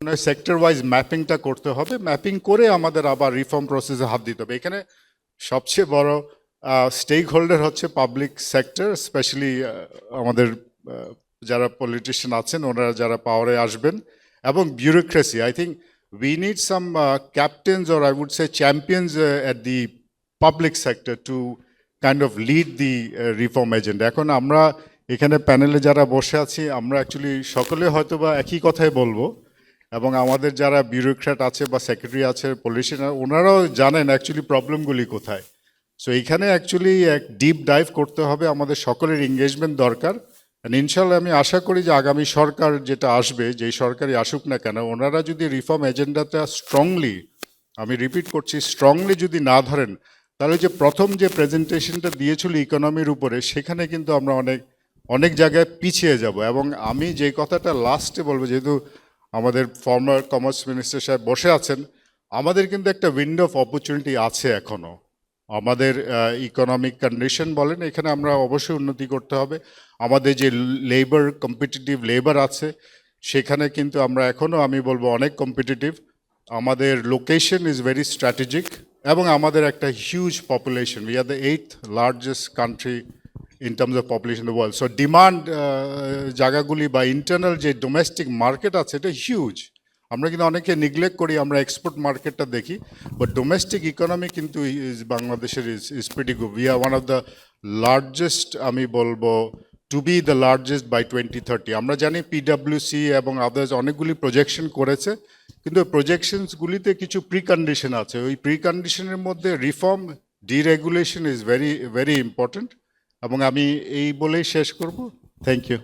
মনে হয় sector wise ম্যাপিংটা করতে হবে, ম্যাপিং করে আমাদের আবার রিফর্ম প্রসেসে হাত দিতে হবে। এখানে সবচেয়ে বড় স্টেক হোল্ডার হচ্ছে পাবলিক সেক্টর, স্পেশালি আমাদের যারা পলিটিশিয়ান আছেন, ওনারা যারা পাওয়ারে আসবেন, এবং bureaucracy. I think we need some captains, or I would say champions, at the public sector to kind of lead the reform agenda. এখন আমরা এখানে প্যানেলে যারা বসে আছি, আমরা অ্যাকচুয়ালি সকলে হয়তোবা একই কথাই বলবো, এবং আমাদের যারা বিউরোক্র্যাট আছে বা সেক্রেটারি আছে, পলিটিশিয়ান, ওনারাও জানেন অ্যাকচুয়ালি প্রবলেমগুলি কোথায়। সো এখানে অ্যাকচুয়ালি এক ডিপ ডাইভ করতে হবে, আমাদের সকলের এঙ্গেজমেন্ট দরকার। ইনশাল্লাহ আমি আশা করি যে আগামী সরকার যেটা আসবে, যেই সরকারই আসুক না কেন, ওনারা যদি রিফর্ম এজেন্ডাটা স্ট্রংলি, আমি রিপিট করছি, স্ট্রংলি যদি না ধরেন, তাহলে যে প্রথম যে প্রেজেন্টেশনটা দিয়েছিল ইকোনমির উপরে, সেখানে কিন্তু আমরা অনেক অনেক জায়গায় পিছিয়ে যাব। এবং আমি যে কথাটা লাস্টে বলবো, যেহেতু আমাদের ফর্মার কমার্স মিনিস্টার সাহেব বসে আছেন, আমাদের কিন্তু একটা উইন্ডো অফ অপরচুনিটি আছে এখনও। আমাদের ইকোনমিক কন্ডিশন বলেন, এখানে আমরা অবশ্যই উন্নতি করতে হবে। আমাদের যে লেবার, কম্পিটিটিভ লেবার আছে, সেখানে কিন্তু আমরা এখনও, আমি বলবো, অনেক কম্পিটিটিভ। আমাদের লোকেশন ইজ ভেরি স্ট্র্যাটেজিক, এবং আমাদের একটা huge population. We are the 8th largest country in terms of population in the world. So demand জায়গাগুলি বা ইন্টারনাল যে ডোমেস্টিক মার্কেট আছে, এটা হিউজ। আমরা কিন্তু অনেকে নিগলেক্ট করি, আমরা এক্সপোর্ট মার্কেটটা দেখি, বাট ডোমেস্টিক ইকোনমি কিন্তু বাংলাদেশের is pretty good. We are one of the largest, আমি বলবো, to be the largest by 2030। আমরা জানি পিডাব্লিউসি এবং আদার্স অনেকগুলি প্রজেকশন করেছে, কিন্তু ওই প্রজেকশনসগুলিতে কিছু প্রিকন্ডিশন আছে। ওই প্রিকন্ডিশনের মধ্যে reform, deregulation is very very important. এবং আমি এই বলেই শেষ করব। Thank you.